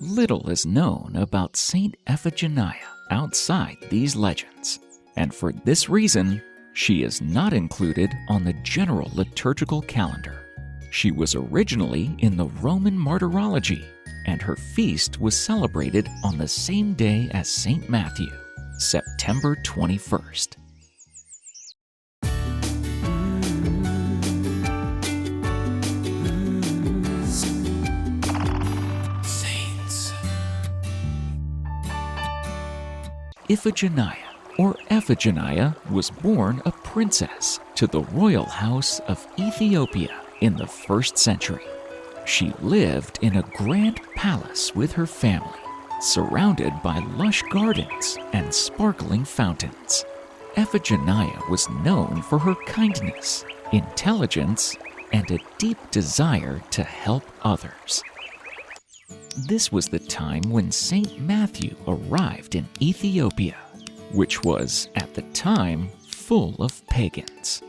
Little is known about Saint Ephigenia outside these legends, and for this reason, she is not included on the general liturgical calendar. She was originally in the Roman Martyrology, and her feast was celebrated on the same day as Saint Matthew, September 21st. Iphigenia, or Ephigenia, was born a princess to the royal house of Ethiopia in the 1st century. She lived in a grand palace with her family, surrounded by lush gardens and sparkling fountains. Ephigenia was known for her kindness, intelligence, and a deep desire to help others. This was the time when Saint Matthew arrived in Ethiopia, which was, at the time, full of pagans.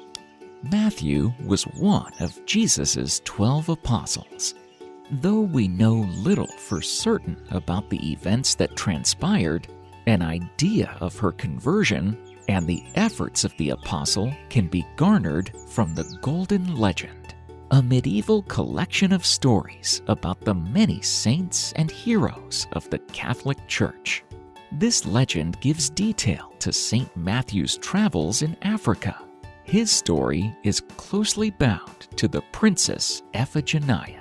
Matthew was one of Jesus' 12 apostles. Though we know little for certain about the events that transpired, an idea of her conversion and the efforts of the apostle can be garnered from the Golden Legend, a medieval collection of stories about the many saints and heroes of the Catholic Church. This legend gives detail to Saint Matthew's travels in Africa. His story is closely bound to the Princess Ephigenia.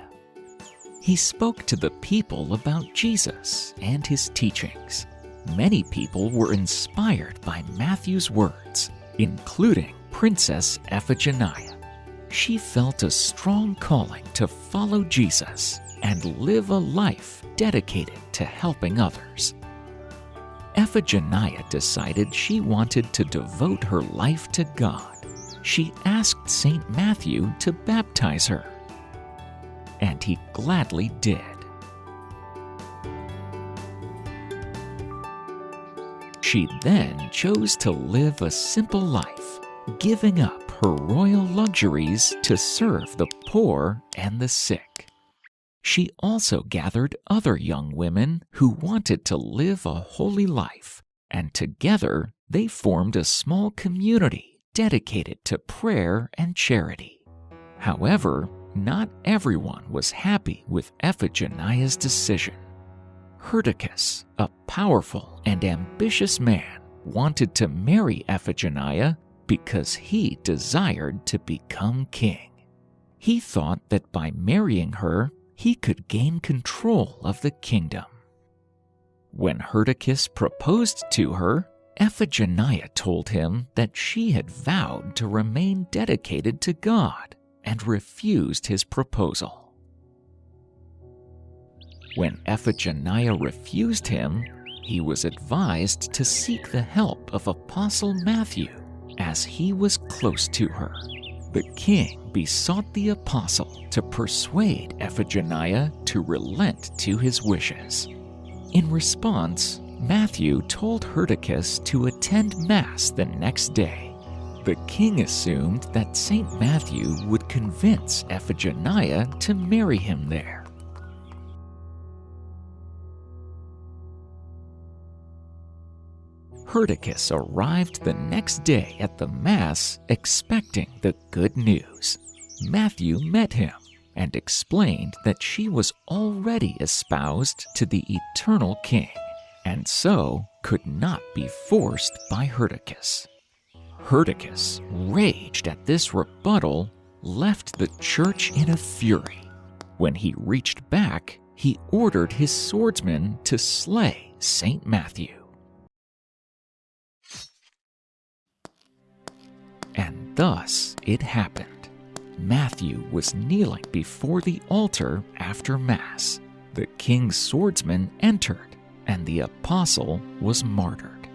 He spoke to the people about Jesus and his teachings. Many people were inspired by Matthew's words, including Princess Ephigenia. She felt a strong calling to follow Jesus and live a life dedicated to helping others. Ephigenia decided she wanted to devote her life to God. She asked Saint Matthew to baptize her, and he gladly did. She then chose to live a simple life, giving up her royal luxuries to serve the poor and the sick. She also gathered other young women who wanted to live a holy life, and together they formed a small community dedicated to prayer and charity. However, not everyone was happy with Ephigenia's decision. Hyrtacus, a powerful and ambitious man, wanted to marry Ephigenia because he desired to become king. He thought that by marrying her, he could gain control of the kingdom. When Hyrtacus proposed to her, Ephigenia told him that she had vowed to remain dedicated to God and refused his proposal. When Ephigenia refused him, he was advised to seek the help of Apostle Matthew, as he was close to her. The king besought the apostle to persuade Ephigenia to relent to his wishes. In response, Matthew told Hyrtacus to attend Mass the next day. The king assumed that Saint Matthew would convince Ephigenia to marry him there. Hyrtacus arrived the next day at the Mass expecting the good news. Matthew met him and explained that she was already espoused to the eternal king, and so could not be forced by Hyrtacus. Hyrtacus, raged at this rebuttal, left the church in a fury. When he reached back, he ordered his swordsmen to slay Saint Matthew. And thus it happened. Matthew was kneeling before the altar after Mass. The king's swordsman entered, and the apostle was martyred.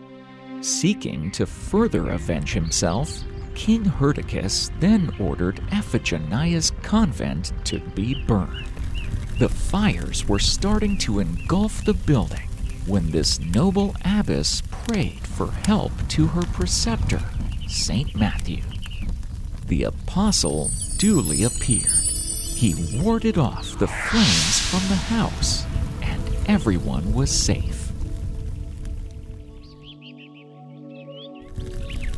Seeking to further avenge himself, King Hyrtacus then ordered Ephigenia's convent to be burned. The fires were starting to engulf the building when this noble abbess prayed for help to her preceptor, Saint Matthew. The apostle duly appeared. He warded off the flames from the house, and everyone was safe.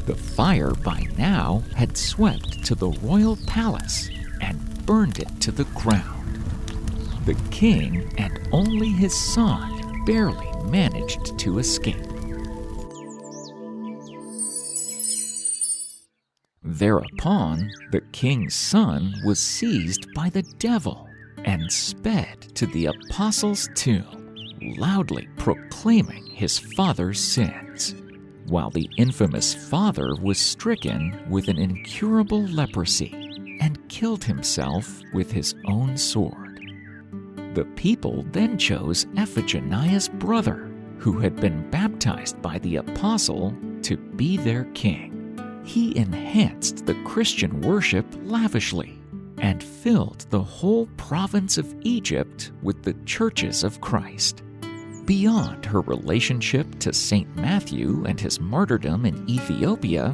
The fire by now had swept to the royal palace and burned it to the ground. The king and only his son barely managed to escape. Thereupon, the king's son was seized by the devil and sped to the apostles' tomb, loudly proclaiming his father's sins, while the infamous father was stricken with an incurable leprosy and killed himself with his own sword. The people then chose Ephigenia's brother, who had been baptized by the apostle, to be their king. He enhanced the Christian worship lavishly and filled the whole province of Egypt with the churches of Christ. Beyond her relationship to Saint Matthew and his martyrdom in Ethiopia,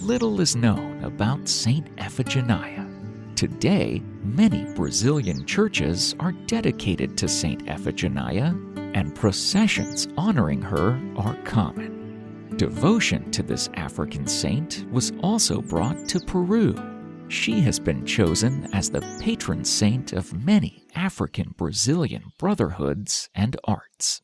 little is known about Saint Ephigenia. Today, many Brazilian churches are dedicated to Saint Ephigenia, and processions honoring her are common. Devotion to this African saint was also brought to Peru. She has been chosen as the patron saint of many African Brazilian brotherhoods and arts.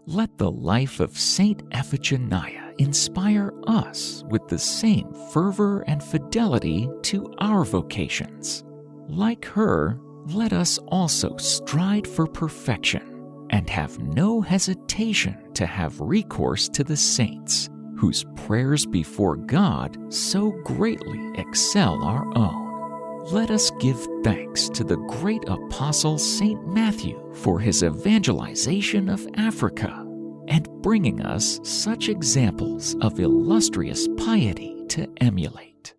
Let the life of Saint Ephigenia inspire us with the same fervor and fidelity to our vocations. Like her, let us also strive for perfection and have no hesitation to have recourse to the saints, whose prayers before God so greatly excel our own. Let us give thanks to the great apostle Saint Matthew for his evangelization of Africa and bringing us such examples of illustrious piety to emulate.